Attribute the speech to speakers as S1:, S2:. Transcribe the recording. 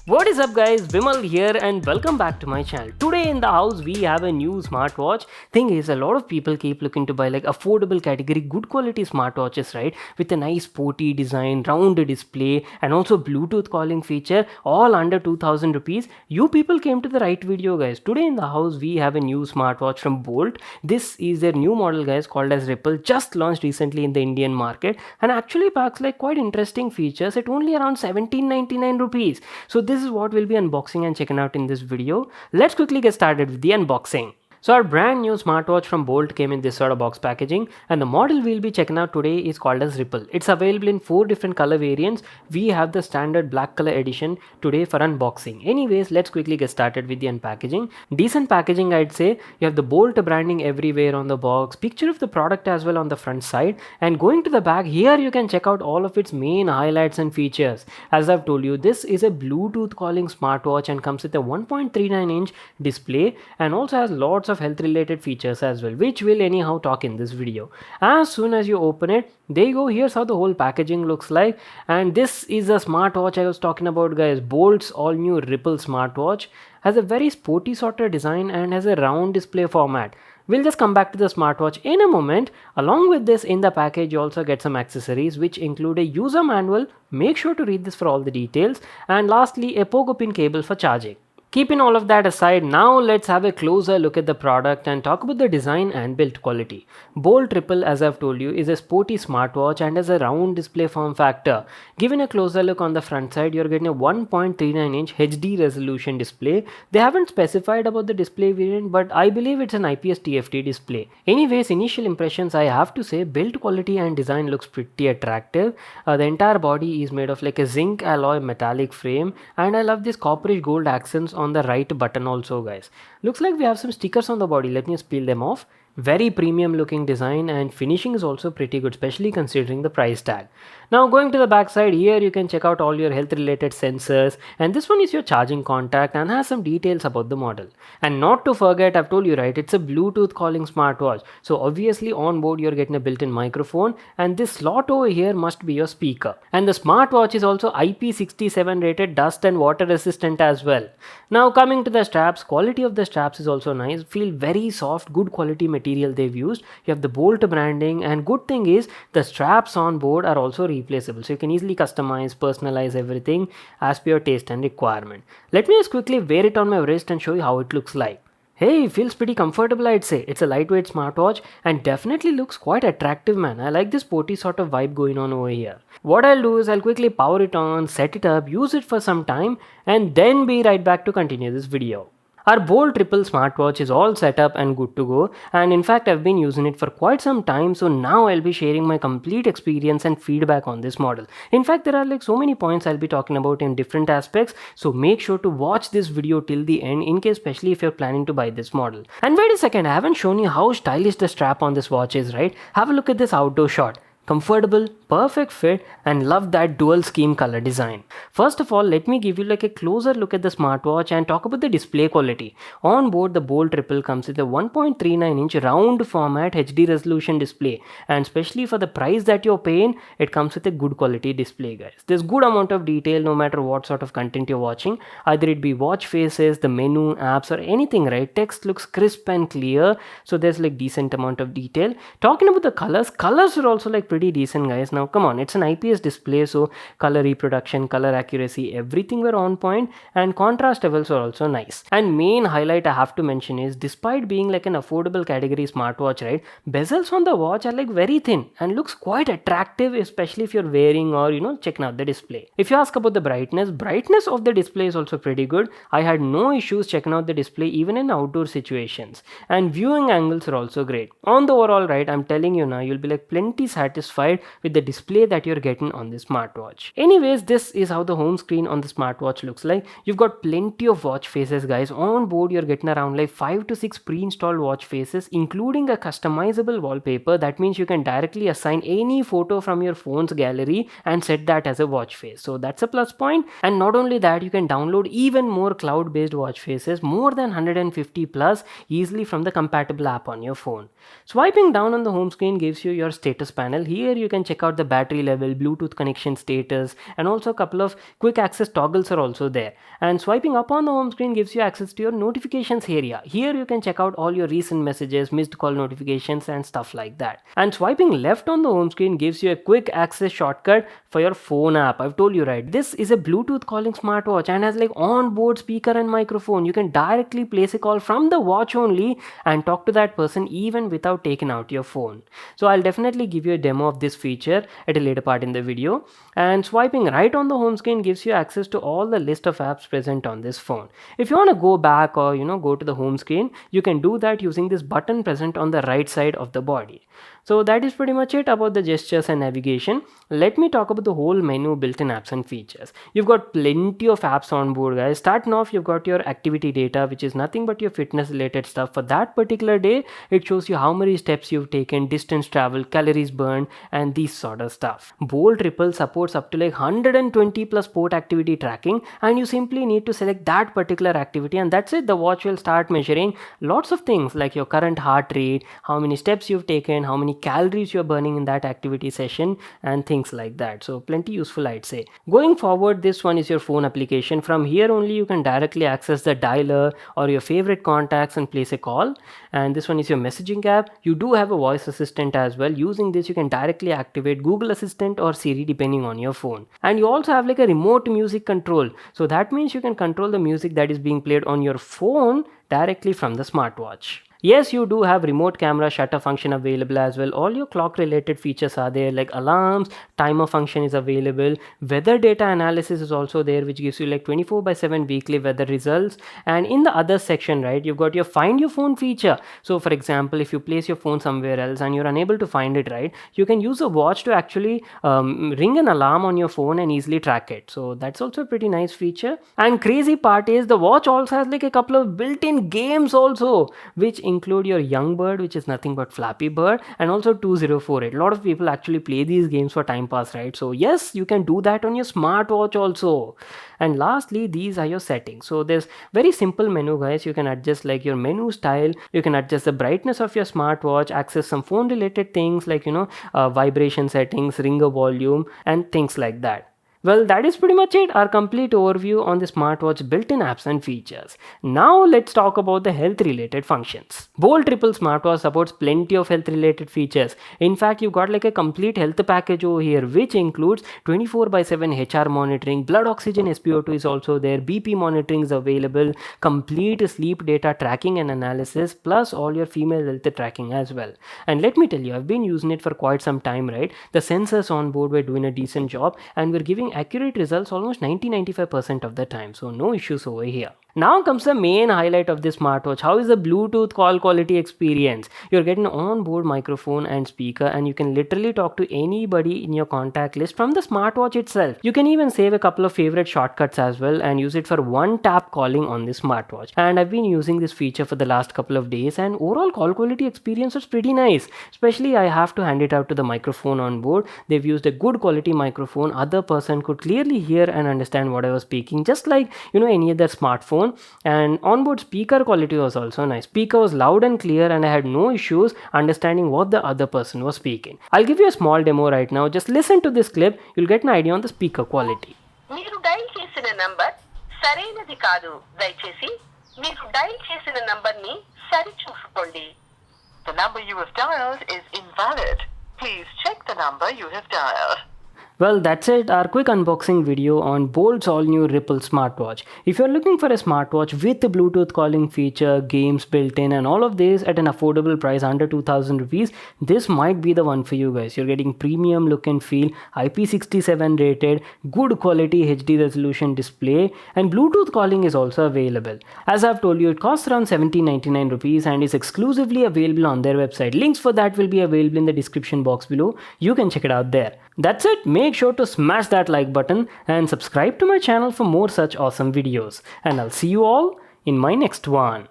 S1: What is up guys, Vimal here and welcome back to my channel. Today in the house we have a new smartwatch. Thing is, a lot of people keep looking to buy like affordable category good quality smartwatches, right? With a nice sporty design, rounded display and also Bluetooth calling feature, all under 2000 rupees. You people came to the right video guys. Today in the house we have a new smartwatch from Boult. This is their new model guys, called as Ripple, just launched recently in the Indian market and actually packs like quite interesting features at only around 1799 rupees. So this is what we'll be unboxing and checking out in this video. Let's quickly get started with the unboxing. So our brand new smartwatch from Boult came in this sort of box packaging, and the model we'll be checking out today is called as Ripple. It's available in 4 different color variants. We have the standard black color edition today for unboxing. Anyways, let's quickly get started with the unpackaging. Decent packaging, I'd say. You have the Boult branding everywhere on the box, picture of the product as well on the front side, and going to the back, here you can check out all of its main highlights and features. As I've told you, this is a Bluetooth calling smartwatch and comes with a 1.39-inch display and also has lots of health related features as well, which we'll anyhow talk in this video. As soon as you open it, there you go. Here's how the whole packaging looks like, and this is a smartwatch I was talking about guys. Boult's all new Ripple smartwatch has a very sporty sort of design and has a round display format. We'll just come back to the smartwatch in a moment. Along with this, in the package you also get some accessories which include a user manual. Make sure to read this for all the details, and lastly a pogo pin cable for charging. Keeping all of that aside, now let's have a closer look at the product and talk about the design and build quality. Boult Ripple, as I've told you, is a sporty smartwatch and has a round display form factor. Given a closer look on the front side, you're getting a 1.39-inch HD resolution display. They haven't specified about the display variant, but I believe it's an IPS TFT display. Anyways, initial impressions, I have to say build quality and design looks pretty attractive. The entire body is made of like a zinc alloy metallic frame, and I love this copperish gold accents on the right button also guys. Looks like we have some stickers on the body. Let me just peel them off. Very premium looking design, and finishing is also pretty good, especially considering the price tag. Now going to the back side, here you can check out all your health related sensors, and this one is your charging contact and has some details about the model. And not to forget, I've told you right, it's a Bluetooth calling smartwatch, so obviously on board you're getting a built-in microphone, and this slot over here must be your speaker. And the smartwatch is also IP67 rated, dust and water resistant as well. Now coming to the straps, quality of the straps is also nice. Feel very soft, good quality material they've used. You have the Boult branding, and good thing is the straps on board are also replaceable, so you can easily customize, personalize everything as per your taste and requirement. Let me just quickly wear it on my wrist and show you how it looks like. Hey, feels pretty comfortable, I'd say. It's a lightweight smartwatch and definitely looks quite attractive, man. I like this sporty sort of vibe going on over here. What I'll do is I'll quickly power it on, set it up, use it for some time, and then be right back to continue this video. Our Boult Ripple smartwatch is all set up and good to go, and in fact I've been using it for quite some time, so now I'll be sharing my complete experience and feedback on this model. In fact, there are like so many points I'll be talking about in different aspects, so make sure to watch this video till the end, in case especially if you're planning to buy this model. And wait a second, I haven't shown you how stylish the strap on this watch is, right? Have a look at this outdoor shot. Comfortable, perfect fit, and love that dual scheme color design. First of all, let me give you like a closer look at the smartwatch and talk about the display quality. On board, the Boult Ripple comes with a 1.39-inch round format HD resolution display, and especially for the price that you're paying, it comes with a good quality display guys. There's good amount of detail no matter what sort of content you're watching, either it be watch faces, the menu, apps or anything, right? Text looks crisp and clear, so there's like decent amount of detail. Talking about the colors are also like pretty decent guys. Now come on, it's an IPS display, so color reproduction, color accuracy, everything were on point, and contrast levels are also nice. And main highlight I have to mention is, despite being like an affordable category smartwatch, right, bezels on the watch are like very thin and looks quite attractive, especially if you're wearing or checking out the display. If you ask about the brightness of the display is also pretty good. I had no issues checking out the display even in outdoor situations, and viewing angles are also great. On the overall, right, I'm telling you now, you'll be like plenty satisfied with the display that you're getting on this smartwatch. Anyways, this is how the home screen on the smartwatch looks like. You've got plenty of watch faces guys. On board you're getting around like 5 to 6 pre-installed watch faces, including a customizable wallpaper. That means you can directly assign any photo from your phone's gallery and set that as a watch face, so that's a plus point. And not only that, you can download even more cloud-based watch faces, more than 150 plus, easily from the compatible app on your phone. Swiping down on the home screen gives you your status panel. Here you can check out out the battery level, Bluetooth connection status, and also a couple of quick access toggles are also there. And swiping up on the home screen gives you access to your notifications area. Here you can check out all your recent messages, missed call notifications, and stuff like that. And swiping left on the home screen gives you a quick access shortcut for your phone app. I've told you, right, this is a Bluetooth calling smartwatch and has like onboard speaker and microphone. You can directly place a call from the watch only and talk to that person even without taking out your phone. So I'll definitely give you a demo of this feature at a later part in the video. And swiping right on the home screen gives you access to all the list of apps present on this phone. If you want to go back or go to the home screen, you can do that using this button present on the right side of the body. So that is pretty much it about the gestures and navigation. Let me talk about the whole menu, built-in apps and features. You've got plenty of apps on board, guys. Starting off, you've got your activity data, which is nothing but your fitness related stuff. For that particular day, it shows you how many steps you've taken, distance traveled, calories burned, and these sort of stuff. Boult Ripple supports up to like 120 plus sport activity tracking, and you simply need to select that particular activity, and that's it. The watch will start measuring lots of things like your current heart rate, how many steps you've taken, how many calories you're burning in that activity session, and things like that. So plenty useful, I'd say. Going forward, this one is your phone application. From here only you can directly access the dialer or your favorite contacts and place a call. And this one is your messaging app. You do have a voice assistant as well. Using this you can directly activate Google Assistant or Siri depending on your phone. And you also have like a remote music control. So that means you can control the music that is being played on your phone directly from the smartwatch. Yes, you do have remote camera shutter function available as well. All your clock related features are there, like alarms, timer function is available. Weather data analysis is also there, which gives you like 24/7 weekly weather results. And in the other section, right, you've got your find your phone feature. So for example, if you place your phone somewhere else and you're unable to find it, right, you can use a watch to actually ring an alarm on your phone and easily track it. So that's also a pretty nice feature. And crazy part is the watch also has like a couple of built-in games also, which include your Young Bird, which is nothing but Flappy Bird, and also 2048. A lot of people actually play these games for time pass, right? So yes, you can do that on your smartwatch also. And lastly, these are your settings. So there's very simple menu, guys. You can adjust like your menu style, you can adjust the brightness of your smartwatch, access some phone related things like vibration settings, ringer volume, and things like that. Well, that is pretty much it, our complete overview on the smartwatch built-in apps and features. Now let's talk about the health-related functions. Boult Ripple Smartwatch supports plenty of health-related features. In fact, you've got like a complete health package over here, which includes 24/7 HR monitoring, blood oxygen SpO2 is also there, BP monitoring is available, complete sleep data tracking and analysis, plus all your female health tracking as well. And let me tell you, I've been using it for quite some time, right? The sensors on board were doing a decent job and we're giving accurate results almost 90-95% of the time, so no issues over here. Now comes the main highlight of this smartwatch. How is the Bluetooth call quality experience? You're getting an on-board microphone and speaker, and you can literally talk to anybody in your contact list from the smartwatch itself. You can even save a couple of favorite shortcuts as well and use it for one tap calling on this smartwatch. And I've been using this feature for the last couple of days, and overall call quality experience was pretty nice. Especially I have to hand it out to the microphone on board. They've used a good quality microphone. Other person could clearly hear and understand what I was speaking, just like any other smartphone. And onboard speaker quality was also nice. Speaker was loud and clear and I had no issues understanding what the other person was speaking. I'll give you a small demo right now. Just listen to this clip. You'll get an idea on the speaker quality.
S2: మీరు dial చేసిన number సరైనది కాదు. దయచేసి మీరు dial చేసిన నంబర్ని సరిచూసుకోండి. The number you have dialed is invalid. Please check the number you have dialed.
S1: Well, that's it, our quick unboxing video on Boult's all-new Ripple smartwatch. If you're looking for a smartwatch with the Bluetooth calling feature, games built in, and all of this at an affordable price under 2000 rupees, this might be the one for you guys. You're getting premium look and feel, IP67 rated, good quality HD resolution display, and Bluetooth calling is also available. As I've told you, it costs around 1799 rupees and is exclusively available on their website. Links for that will be available in the description box below. You can check it out there. That's it. Make sure to smash that like button and subscribe to my channel for more such awesome videos. And I'll see you all in my next one.